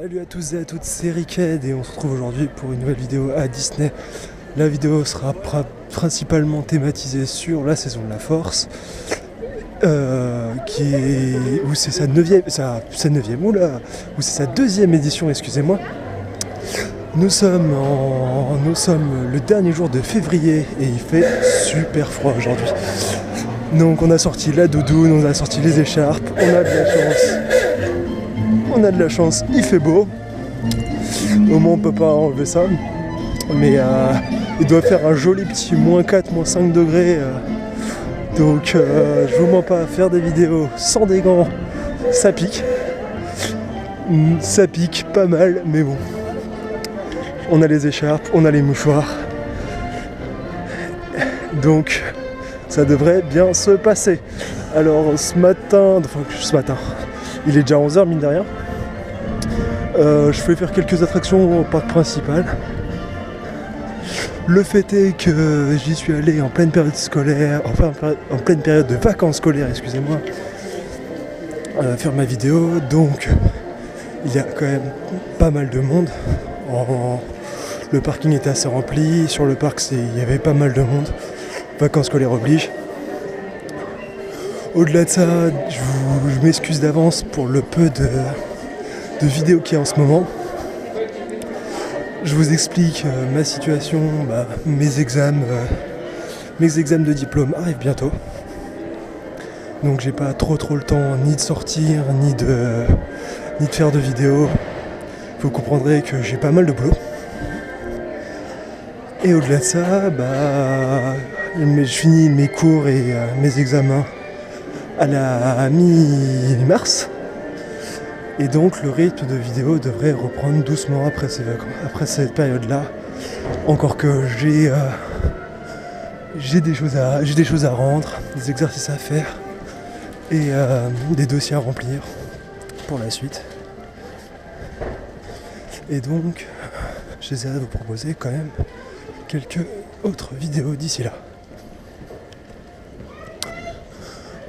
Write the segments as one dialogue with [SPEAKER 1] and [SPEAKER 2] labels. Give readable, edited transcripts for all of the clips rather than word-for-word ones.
[SPEAKER 1] Salut à tous et à toutes, c'est Rickhead et on se retrouve aujourd'hui pour une nouvelle vidéo à Disney. La vidéo sera principalement thématisée sur la saison de la Force, où c'est sa deuxième édition, excusez-moi. Nous sommes le dernier jour de février et il fait super froid aujourd'hui. Donc on a sorti la doudoune, on a sorti les écharpes, on a de la chance, il fait beau. Au moins on peut pas enlever ça. Mais il doit faire un joli petit moins 4, moins 5 degrés. Donc je vous mens pas, faire des vidéos sans des gants, ça pique. Ça pique pas mal, mais bon. On a les écharpes, on a les mouchoirs. Donc ça devrait bien se passer. Alors ce matin, il est déjà 11h mine de rien. Je vais faire quelques attractions au parc principal. Le fait est que j'y suis allé en pleine période scolaire, en pleine période de vacances scolaires, excusez-moi, faire ma vidéo. Donc il y a quand même pas mal de monde. Le parking était assez rempli. Sur le parc, il y avait pas mal de monde. Vacances scolaires oblige. Au-delà de ça, je m'excuse d'avance pour le peu de vidéos qu'il y a en ce moment. Je vous explique ma situation, mes examens de diplôme arrivent bientôt. Donc j'ai pas trop le temps ni de sortir, ni de faire de vidéos. Vous comprendrez que j'ai pas mal de boulot. Et au-delà de ça, je finis mes cours et mes examens à la mi-mars. Et donc le rythme de vidéo devrait reprendre doucement après cette période-là. Encore que j'ai des choses à rendre, des exercices à faire et des dossiers à remplir pour la suite. Et donc j'essaierai de vous proposer quand même quelques autres vidéos d'ici là.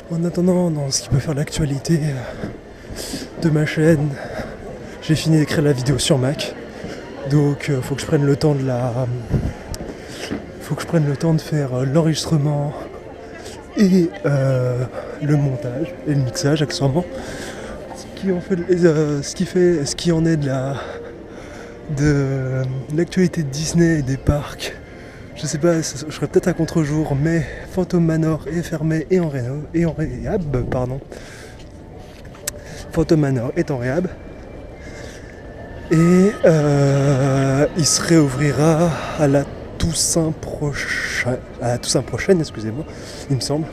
[SPEAKER 1] En attendant, dans ce qui peut faire l'actualité de ma chaîne, j'ai fini d'écrire la vidéo sur Mac. Donc faut que je prenne le temps de faire l'enregistrement et le montage et le mixage accessoirement. Ce qui en est de l'actualité de Disney et des parcs. Je sais pas, je serai peut-être à contre-jour, mais Phantom Manor est fermé et en réhab, pardon. Phantom Manor est en réhab. Et il se réouvrira à la Toussaint prochaine, excusez-moi, il me semble.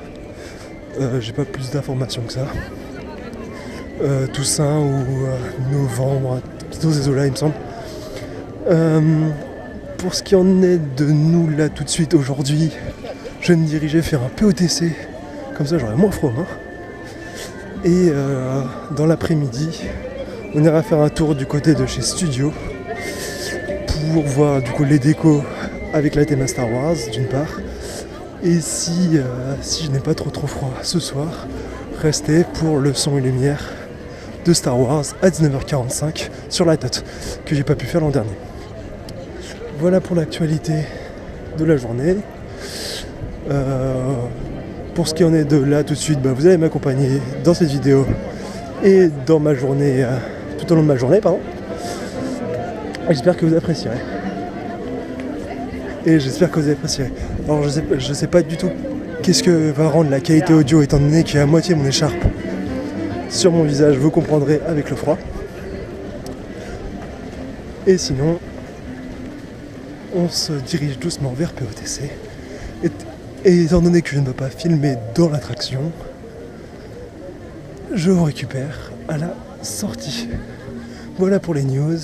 [SPEAKER 1] J'ai pas plus d'informations que ça. Toussaint ou novembre, dans ces eaux-là, il me semble. Pour ce qui en est de nous là tout de suite aujourd'hui, je vais me diriger faire un POTC, comme ça j'aurai moins froid. Et dans l'après-midi, on ira faire un tour du côté de chez Studio pour voir du coup les décos avec la théma Star Wars d'une part. Et si je n'ai pas trop froid ce soir, restez pour le son et lumière de Star Wars à 19h45 sur la date que j'ai pas pu faire l'an dernier. Voilà pour l'actualité de la journée. Pour ce qui en est de là tout de suite, vous allez m'accompagner dans cette vidéo et dans ma journée, tout au long de ma journée, pardon. J'espère que vous apprécierez. Alors je sais pas du tout qu'est-ce que va rendre la qualité audio étant donné qu'il y a à moitié mon écharpe sur mon visage, vous comprendrez avec le froid. Et sinon, on se dirige doucement vers POTC. Et étant donné que je ne peux pas filmer dans l'attraction, je vous récupère à la sortie. Voilà pour les news.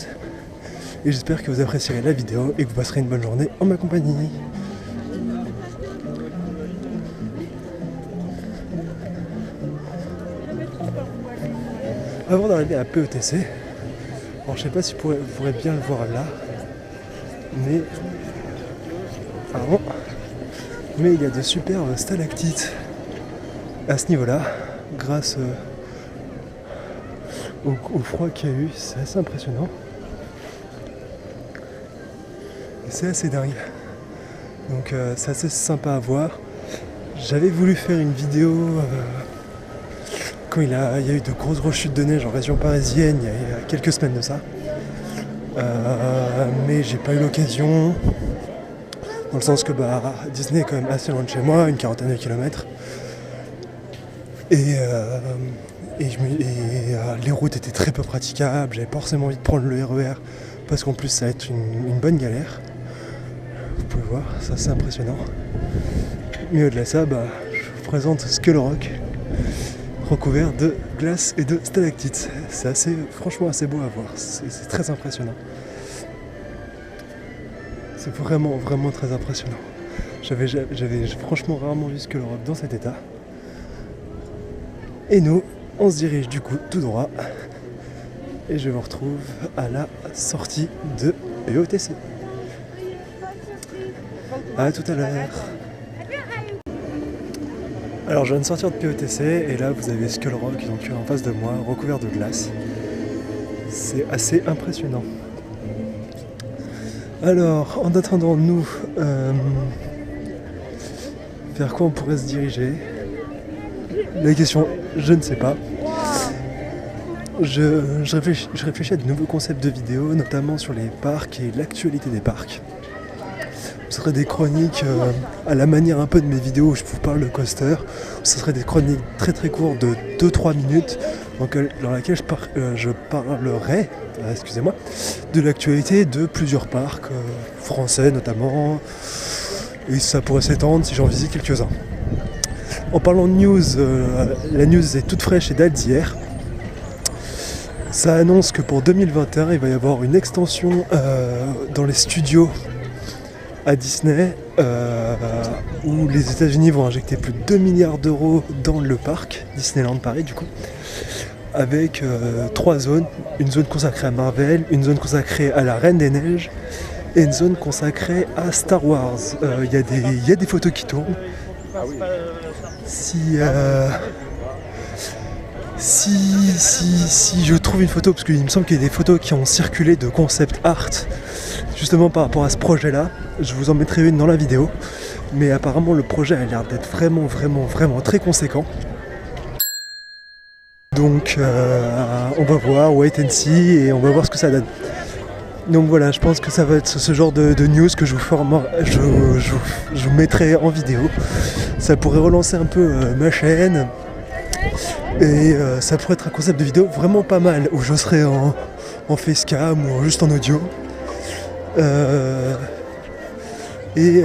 [SPEAKER 1] Et j'espère que vous apprécierez la vidéo et que vous passerez une bonne journée en ma compagnie. Avant d'arriver à POTC, alors je sais pas si vous pourrez bien le voir là, mais il y a de superbes stalactites à ce niveau-là, grâce au froid qu'il y a eu, c'est assez impressionnant. Et c'est assez dingue. Donc c'est assez sympa à voir. J'avais voulu faire une vidéo quand il y a eu de grosses rechutes de neige en région parisienne il y a quelques semaines de ça. Mais j'ai pas eu l'occasion. Dans le sens que Disney est quand même assez loin de chez moi, une quarantaine de kilomètres. Et les routes étaient très peu praticables, j'avais pas forcément envie de prendre le RER parce qu'en plus ça va être une bonne galère. Vous pouvez voir, c'est assez impressionnant. Mais au-delà de ça, je vous présente Skull Rock, recouvert de glace et de stalactites. C'est franchement assez beau à voir, c'est très impressionnant. C'est vraiment, vraiment très impressionnant. J'avais franchement rarement vu Skull Rock dans cet état. Et nous, on se dirige du coup tout droit. Et je vous retrouve à la sortie de POTC. A tout à l'heure. Alors je viens de sortir de POTC et là vous avez Skull Rock donc en face de moi, recouvert de glace. C'est assez impressionnant. Alors en attendant nous, vers quoi on pourrait se diriger? La question, je ne sais pas. Je réfléchis à de nouveaux concepts de vidéos, notamment sur les parcs et l'actualité des parcs. Ce seraient des chroniques à la manière un peu de mes vidéos où je vous parle de coaster. Ce seraient des chroniques très très courtes de 2-3 minutes dans laquelle je parlerai de l'actualité de plusieurs parcs français notamment. Et ça pourrait s'étendre si j'en visite quelques-uns. En parlant de news, la news est toute fraîche et date d'hier. Ça annonce que pour 2021, il va y avoir une extension dans les studios à Disney où les États-Unis vont injecter plus de 2 milliards d'euros dans le parc Disneyland Paris du coup, avec 3 zones, une zone consacrée à Marvel, une zone consacrée à la Reine des Neiges et une zone consacrée à Star Wars. Il y a des photos qui tournent. Si je trouve une photo, parce qu'il me semble qu'il y a des photos qui ont circulé de concept art justement par rapport à ce projet là, je vous en mettrai une dans la vidéo, mais apparemment le projet a l'air d'être vraiment très conséquent. Donc on va voir, wait and see, et on va voir ce que ça donne. Donc voilà, je pense que ça va être ce genre de news que je vous mettrai en vidéo. Ça pourrait relancer un peu ma chaîne. Et ça pourrait être un concept de vidéo vraiment pas mal, où je serai en facecam ou juste en audio. Et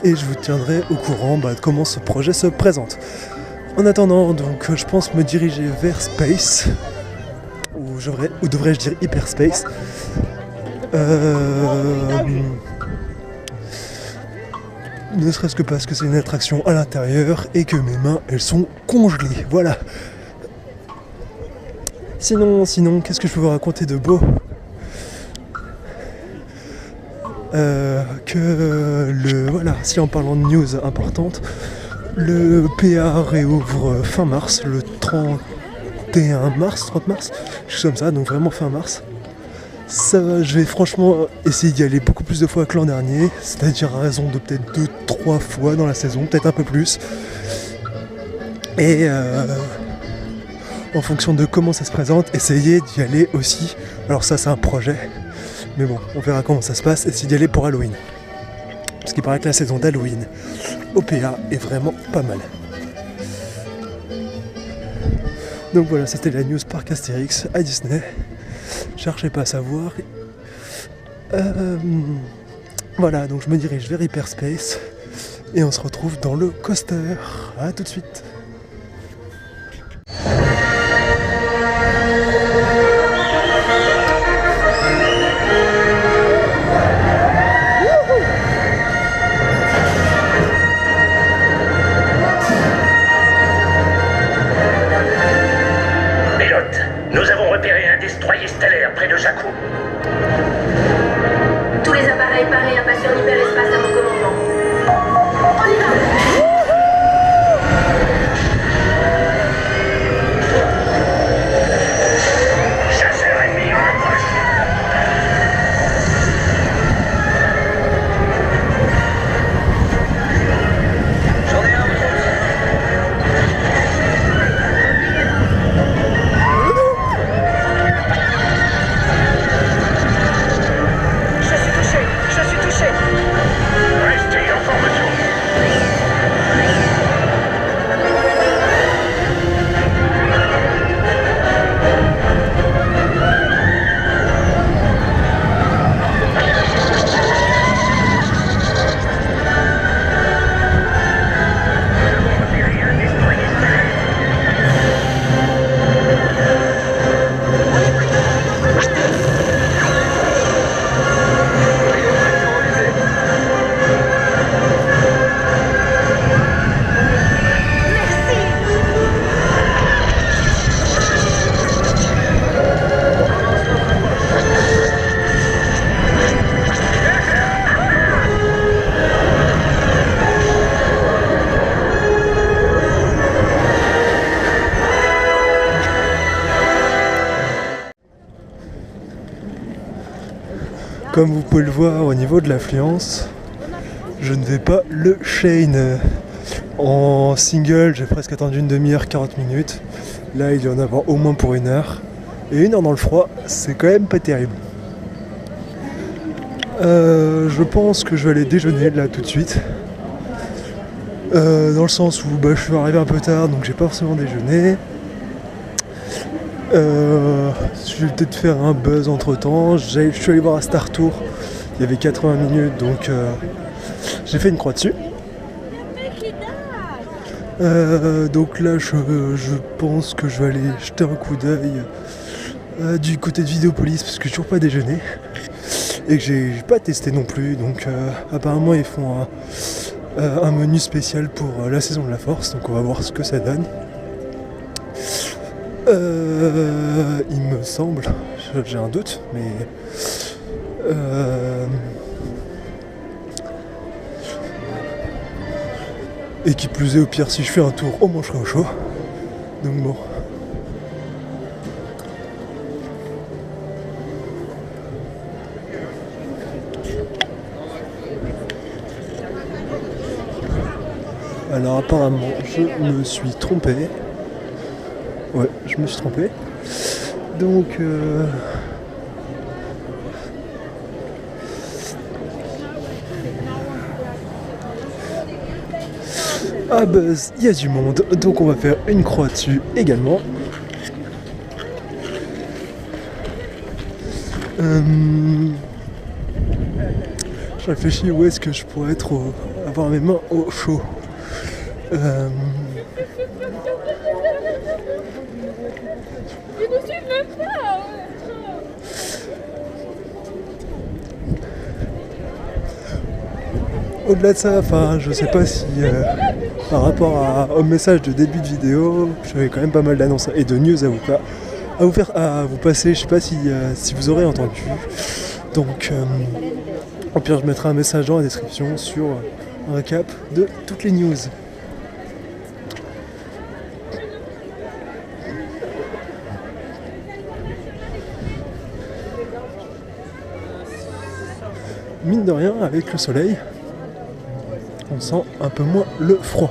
[SPEAKER 1] je vous tiendrai au courant de comment ce projet se présente. En attendant, donc, je pense me diriger vers Space, ou devrais-je dire Hyperspace. Ne serait-ce que parce que c'est une attraction à l'intérieur et que mes mains, elles sont congelées. Voilà. Sinon, qu'est-ce que je peux vous raconter de beau ? Si en parlant de news importantes, le PA réouvre fin mars, le 30 mars, je suis comme ça, donc vraiment fin mars. Ça, je vais franchement essayer d'y aller beaucoup plus de fois que l'an dernier, c'est-à-dire à raison de peut-être 2-3 fois dans la saison, peut-être un peu plus. Et en fonction de comment ça se présente, essayer d'y aller aussi. Alors ça c'est un projet, mais bon, on verra comment ça se passe, essayer d'y aller pour Halloween. Parce qu'il paraît que la saison d'Halloween au PA est vraiment pas mal. Donc voilà, c'était la news Parc Astérix à Disney. Cherchez pas à savoir. Voilà, donc je me dirige vers Hyperspace et on se retrouve dans le coaster. A tout de suite.
[SPEAKER 2] Nous avons repéré un destroyer stellaire près de Jakku.
[SPEAKER 3] Tous les appareils parés à passer en hyperespace à mon commandement. On y va!
[SPEAKER 1] Comme vous pouvez le voir au niveau de l'affluence, je ne vais pas le Shane. En single, j'ai presque attendu une demi-heure, 40 minutes. Là, il y en a au moins pour 1 heure. Et 1 heure dans le froid, c'est quand même pas terrible. Je pense que je vais aller déjeuner là tout de suite. Dans le sens où je suis arrivé un peu tard, donc j'ai pas forcément déjeuné. Je vais peut-être faire un buzz entre temps. Je suis allé voir à Star Tour. Il y avait 80 minutes, donc j'ai fait une croix dessus. Donc là, je pense que je vais aller jeter un coup d'œil du côté de Vidéopolis parce que j'ai toujours pas déjeuné et que j'ai pas testé non plus. Donc apparemment, ils font un menu spécial pour la saison de la Force. Donc on va voir ce que ça donne. Il me semble, j'ai un doute, mais et qui plus est, au pire, si je fais un tour, au moins je serai au chaud. Donc bon. Alors apparemment, je me suis trompé. Ouais, je me suis trompé. Donc à Buzz, il y a du monde, donc on va faire une croix dessus également. Je réfléchis où est-ce que je pourrais avoir mes mains au chaud. Au-delà de ça, je sais pas si par rapport au message de début de vidéo, j'avais quand même pas mal d'annonces et de news à vous passer. Je sais pas si vous aurez entendu. Donc au pire, je mettrai un message dans la description sur un récap de toutes les news. Mine de rien, avec le soleil, on sent un peu moins le froid.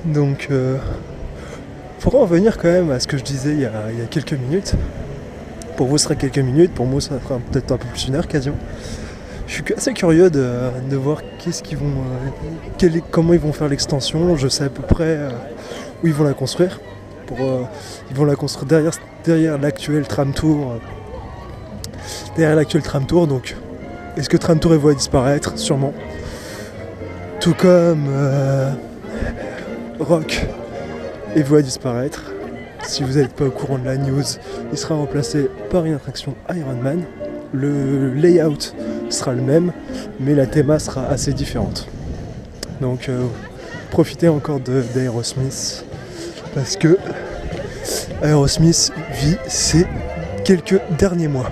[SPEAKER 1] Donc, faudra en venir quand même à ce que je disais il y a quelques minutes. Pour vous, ce sera quelques minutes, pour moi, ça sera peut-être un peu plus 1 heure quasiment. Je suis assez curieux de voir comment ils vont faire l'extension. Je sais à peu près où ils vont la construire. Ils vont la construire derrière l'actuel tram tour. Donc, est-ce que tram tour est voué à disparaître? Sûrement. Tout comme Rock est voué à disparaître. Si vous n'êtes pas au courant de la news, il sera remplacé par une attraction Iron Man. Le layout sera le même, mais la théma sera assez différente. Donc profitez encore d'Aerosmith, parce que Aerosmith vit ses quelques derniers mois.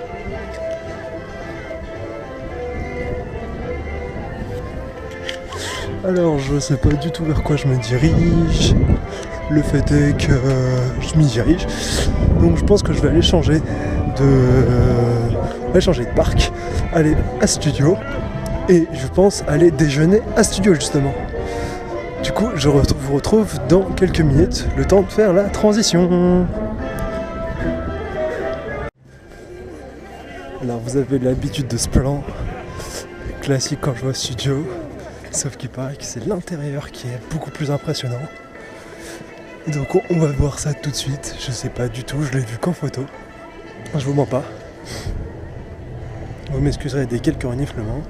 [SPEAKER 1] Alors je sais pas du tout vers quoi je me dirige. Le fait est que je m'y dirige. Donc je pense que je vais aller changer de parc, aller à Studio, et je pense aller déjeuner à Studio justement. Du coup, je vous retrouve dans quelques minutes, le temps de faire la transition. Alors vous avez l'habitude de ce plan classique quand je vais au Studio, sauf qu'il paraît que c'est l'intérieur qui est beaucoup plus impressionnant. Donc on va voir ça tout de suite. Je sais pas du tout, je l'ai vu qu'en photo. Je vous mens pas. Vous m'excuserez des quelques reniflements.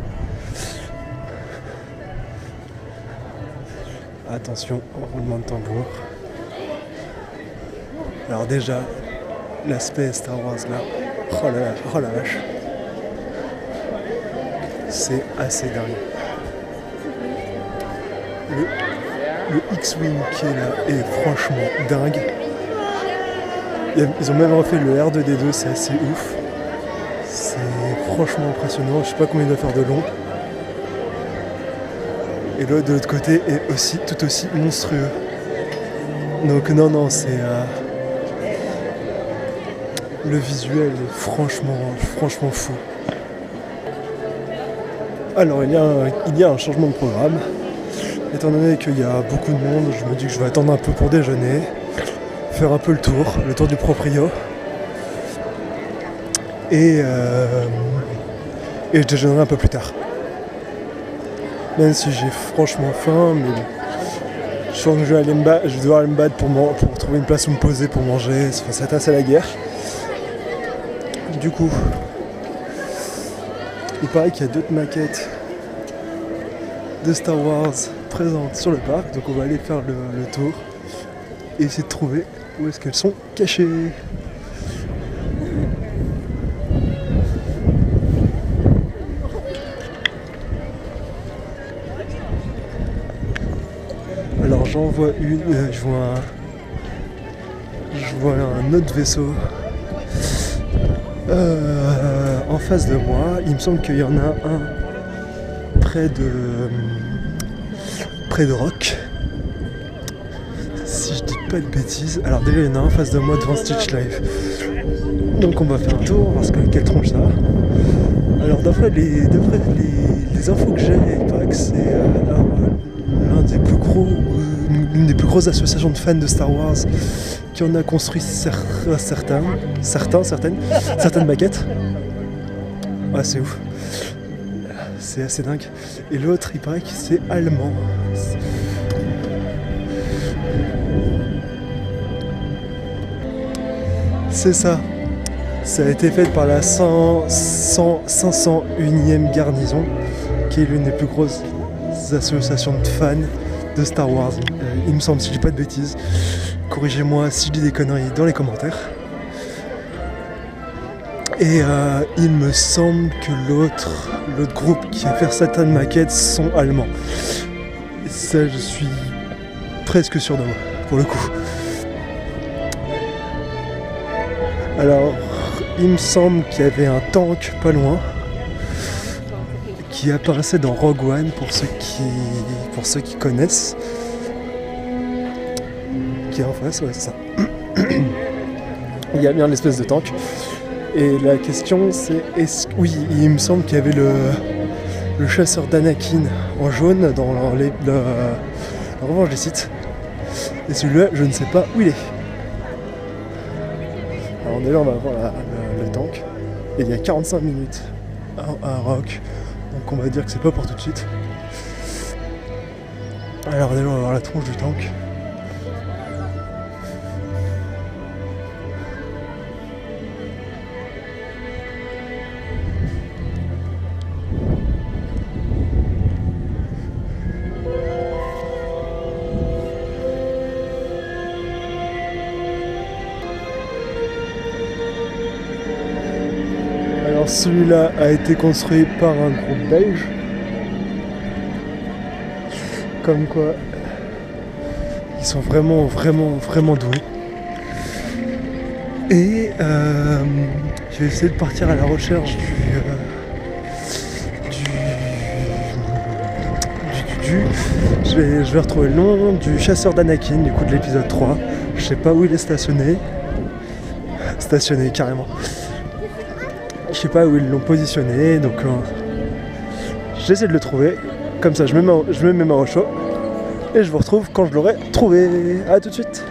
[SPEAKER 1] Attention, roulement de tambour. Alors déjà, l'aspect Star Wars là, oh la vache. C'est assez dingue. Le X-Wing qui est là est franchement dingue. Ils ont même refait le R2D2, c'est assez ouf. C'est franchement impressionnant, je sais pas combien il doit faire de long. et l'autre de l'autre côté est aussi tout aussi monstrueux. Donc non, c'est... le visuel est franchement fou. Alors il y a un changement de programme. Étant donné qu'il y a beaucoup de monde, je me dis que je vais attendre un peu pour déjeuner, faire un peu le tour du proprio. Et je déjeunerai un peu plus tard. Même si j'ai franchement faim, mais bon. Je sens que je vais devoir aller me battre pour trouver une place où me poser pour manger. Enfin, ça tasse à la guerre. Du coup, il paraît qu'il y a d'autres maquettes de Star Wars présentes sur le parc. Donc on va aller faire le tour et essayer de trouver où est-ce qu'elles sont cachées. Alors j'en vois une, je vois un autre vaisseau en face de moi. Il me semble qu'il y en a un près de Rock, si je dis pas de bêtises. Alors déjà il y en a un en face de moi devant Stitch Live, donc on va faire un tour voir quelle tronche ça a. Alors d'après les infos que j'ai, il paraît que c'est l'une des plus grosses associations de fans de Star Wars qui en a construit certaines maquettes. Ouais, c'est ouf. C'est assez dingue. Et l'autre, il paraît que c'est allemand. C'est ça. Ça a été fait par la 501e garnison, qui est l'une des plus grosses associations de fans de Star Wars. Il me semble, si je dis pas de bêtises. Corrigez-moi si je dis des conneries dans les commentaires. Et il me semble que l'autre groupe qui a fait certaines maquettes sont allemands. Et ça, je suis presque sûr de moi, pour le coup. Alors, il me semble qu'il y avait un tank pas loin qui apparaissait dans Rogue One pour ceux qui connaissent. Qui est en face, ouais, c'est ça. Il y a bien l'espèce de tank. Et la question c'est, oui, il me semble qu'il y avait le chasseur d'Anakin en jaune dans la Revanche des Sith. Et celui-là, je ne sais pas où il est. Alors déjà on va voir le tank. Et il y a 45 minutes à Rock. Donc on va dire que c'est pas pour tout de suite. Alors déjà on va voir la tronche du tank. Alors celui-là a été construit par un groupe belge. Comme quoi, ils sont vraiment doués. Et je vais essayer de partir à la recherche je vais retrouver le nom du chasseur d'Anakin, du coup de l'épisode 3. Je sais pas où il est stationné. Stationné carrément. Je sais pas où ils l'ont positionné, donc j'essaie de le trouver. Comme ça je me mets mes mains au chaud et je vous retrouve quand je l'aurai trouvé. A tout de suite.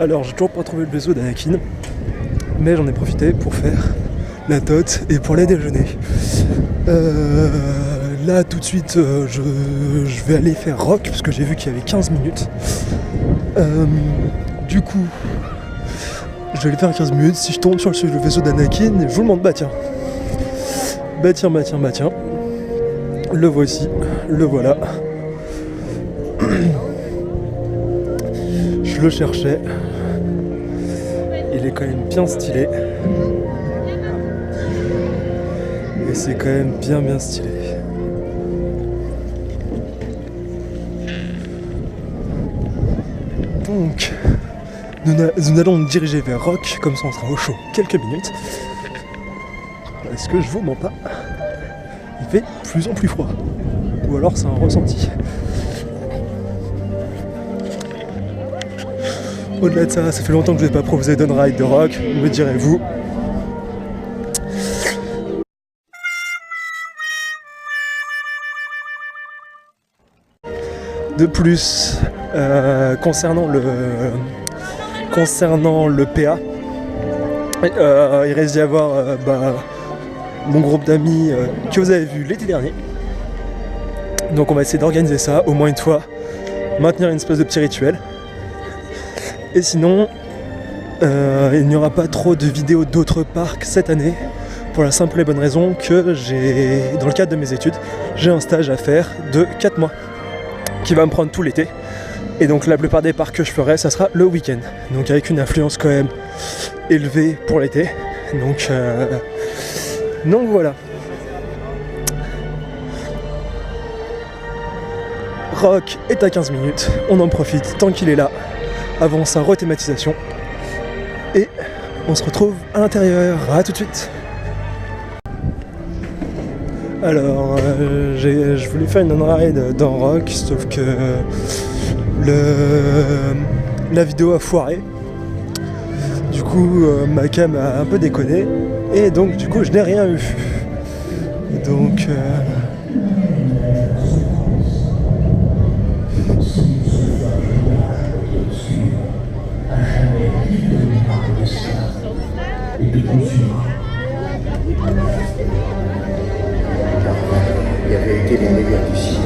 [SPEAKER 1] Alors j'ai toujours pas trouvé le vaisseau d'Anakin, mais j'en ai profité pour faire la tote et pour les déjeuner. Là tout de suite je vais aller faire Rock parce que j'ai vu qu'il y avait 15 minutes. Du coup je vais aller faire 15 minutes. Si je tombe sur le vaisseau d'Anakin, je vous demande bah tiens. Le voici, le voilà. Je le cherchais. Il est quand même bien stylé. Et c'est quand même bien stylé. Donc, nous allons nous diriger vers Rock, comme ça on sera au chaud quelques minutes. Est-ce que je vous mens pas? Il fait de plus en plus froid. ou alors c'est un ressenti. Au-delà de ça, ça fait longtemps que je n'ai pas proposé d'un ride de rock, me direz-vous. De plus, concernant le PA, il reste d'y avoir mon groupe d'amis que vous avez vu l'été dernier. Donc on va essayer d'organiser ça au moins une fois, maintenir une espèce de petit rituel. Et sinon, il n'y aura pas trop de vidéos d'autres parcs cette année, pour la simple et bonne raison que dans le cadre de mes études, j'ai un stage à faire de 4 mois, qui va me prendre tout l'été. Et donc la plupart des parcs que je ferai, ça sera le week-end. Donc avec une influence quand même élevée pour l'été. Donc voilà. Rock est à 15 minutes, on en profite tant qu'il est là, avant sa rethématisation. Et on se retrouve à l'intérieur, à tout de suite. Alors, je voulais faire une on-ride dans Rock, sauf que la vidéo a foiré. Du coup, ma cam a un peu déconné, et donc du coup, je n'ai rien eu. Donc...
[SPEAKER 4] Il avait été les meilleurs du cinéma.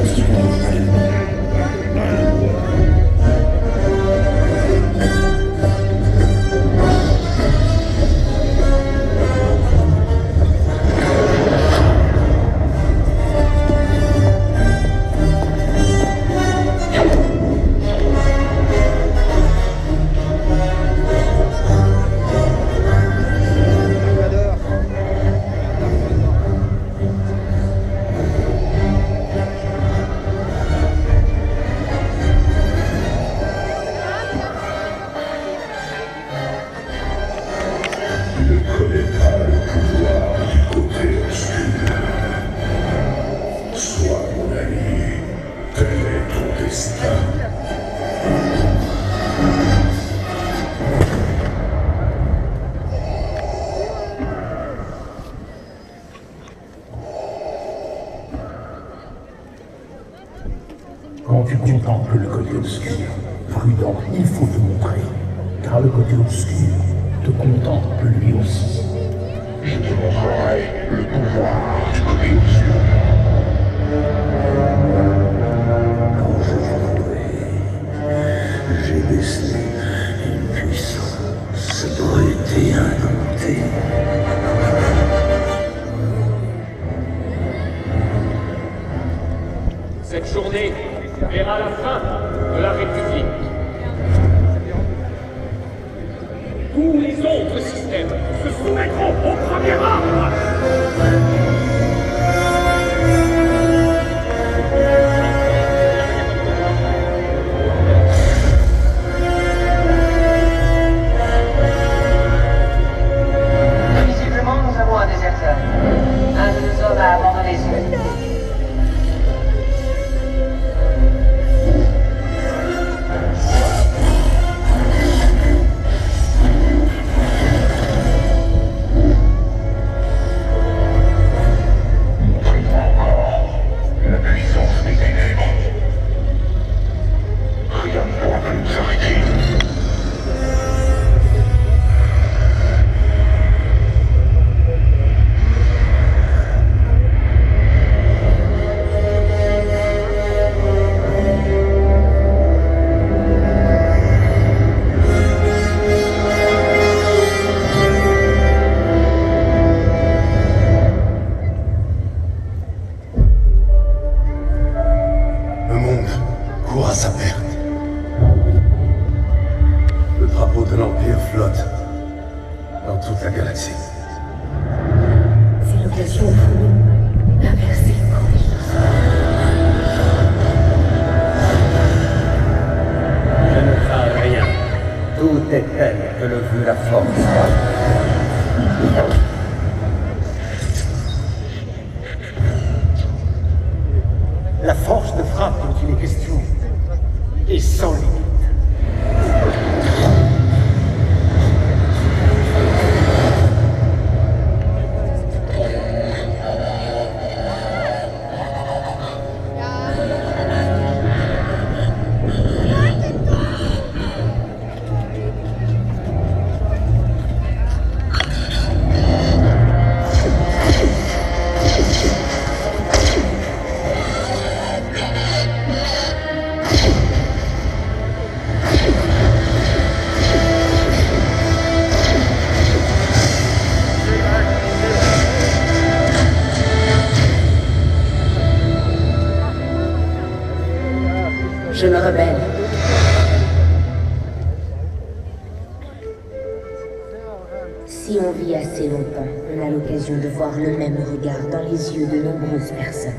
[SPEAKER 5] Quand tu contemples le côté obscur, prudent, il faut te montrer, car le côté obscur te contemple lui aussi.
[SPEAKER 4] Je te montrerai le pouvoir du côté obscur. Quand je t'entourais, j'ai décelé une puissance brute et indomptée.
[SPEAKER 6] Cette journée verra la fin de la République. Tous les autres systèmes se soumettront au premier arbre.
[SPEAKER 3] Visiblement, nous avons un déserteur. Un de nos hommes a abandonné son...
[SPEAKER 4] À sa perte. Le drapeau de l'Empire flotte dans toute la galaxie.
[SPEAKER 3] C'est l'occasion pour nous d'inverser le cours des choses.
[SPEAKER 5] Je ne crains rien. Tout est tel que le veut la force. La
[SPEAKER 7] assez longtemps, on a l'occasion de voir le même regard dans les yeux de nombreuses personnes.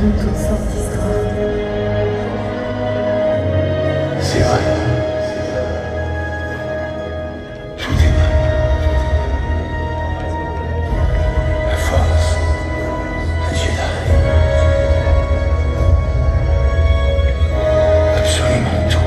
[SPEAKER 7] Toute sorte d'histoire.
[SPEAKER 4] C'est vrai. Tout est vrai. La force, le Jedi. Absolument tout.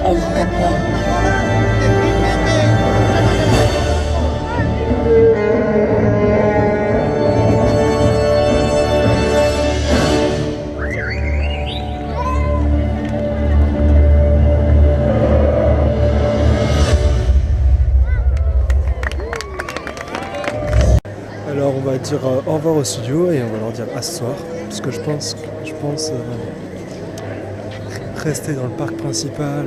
[SPEAKER 7] Elle t'appelle.
[SPEAKER 1] Alors on va dire au revoir au studio et on va leur dire à ce soir, parce que je pense rester dans le parc principal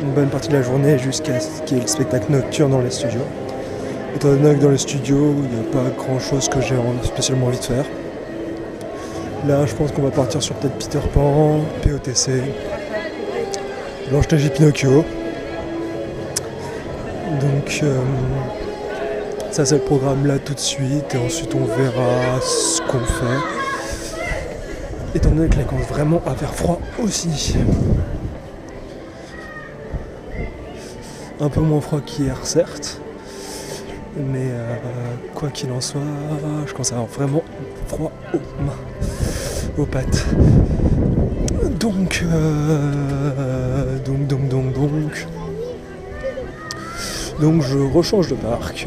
[SPEAKER 1] une bonne partie de la journée jusqu'à ce qu'il y ait le spectacle nocturne dans les studios. Étant donné que dans les studios, il n'y a pas grand chose que j'ai spécialement envie de faire. Là, je pense qu'on va partir sur peut-être Peter Pan, POTC, Blanche-Neige et Pinocchio. Donc, ça c'est le programme là tout de suite, et ensuite on verra ce qu'on fait. Étant donné que là il commence vraiment à faire froid aussi. Un peu moins froid qu'hier certes, mais quoi qu'il en soit, je commence à avoir vraiment froid aux mains, aux pattes. Donc, je rechange de parc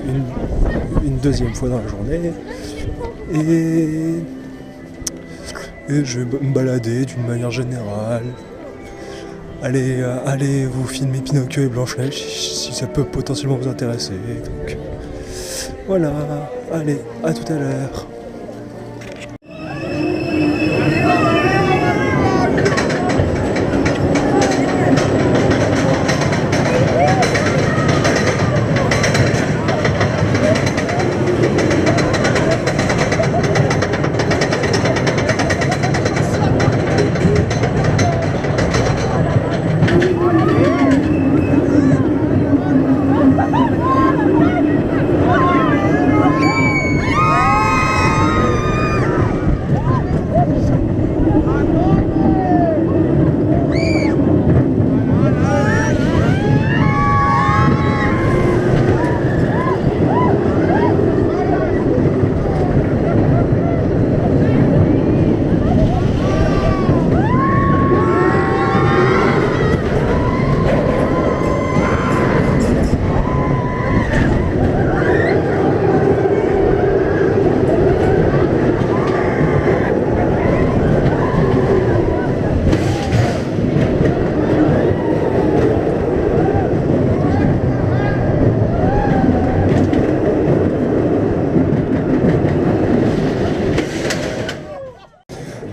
[SPEAKER 1] une deuxième fois dans la journée et je vais me balader d'une manière générale. Allez vous filmer Pinocchio et Blanche-Neige si ça peut potentiellement vous intéresser. Donc voilà, allez, à tout à l'heure.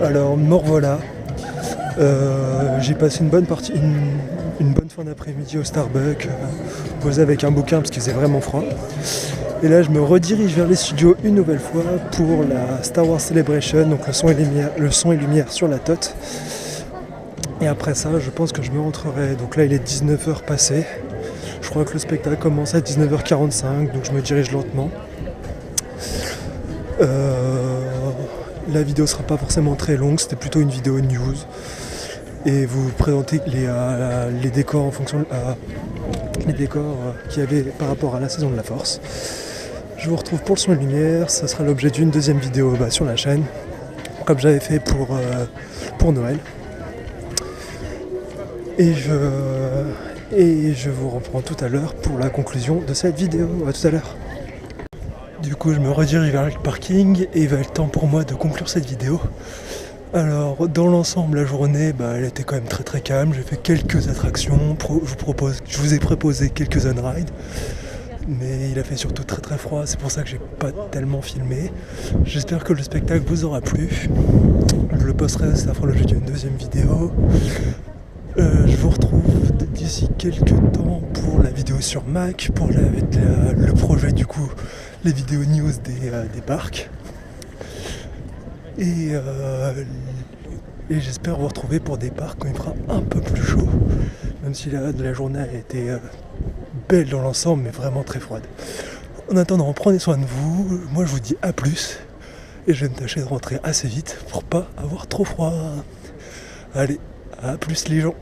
[SPEAKER 1] Alors me revoilà, j'ai passé une bonne fin d'après-midi au Starbucks, posé avec un bouquin parce qu'il faisait vraiment froid. Et là je me redirige vers les studios une nouvelle fois pour la Star Wars Celebration, donc le son et lumière sur la TOT. Et après ça je pense que je me rentrerai, donc là il est 19h passé. Je crois que le spectacle commence à 19h45, donc je me dirige lentement. La vidéo sera pas forcément très longue, c'était plutôt une vidéo news. Et vous présenter les décors en fonction les décors qu'il y avait par rapport à la saison de la Force. Je vous retrouve pour le son et lumière, ça sera l'objet d'une deuxième vidéo sur la chaîne, comme j'avais fait pour Noël. Et je vous reprends tout à l'heure pour la conclusion de cette vidéo. À tout à l'heure. Du coup, je me redirige vers le parking et il va être temps pour moi de conclure cette vidéo. Alors, dans l'ensemble, la journée, elle était quand même très très calme. J'ai fait quelques attractions. Je vous ai proposé quelques on-rides. Mais il a fait surtout très très froid. C'est pour ça que j'ai pas tellement filmé. J'espère que le spectacle vous aura plu. Je le posterai, ça fera l'objet d'une deuxième vidéo. Je vous retrouve d'ici quelques temps pour la vidéo sur Mac, pour le projet du coup, les vidéos news des parcs. Et j'espère vous retrouver pour des parcs quand il fera un peu plus chaud, même si la journée a été belle dans l'ensemble, mais vraiment très froide. En attendant, prenez soin de vous, moi je vous dis à plus, et je vais me tâcher de rentrer assez vite pour pas avoir trop froid. Allez, à plus les gens.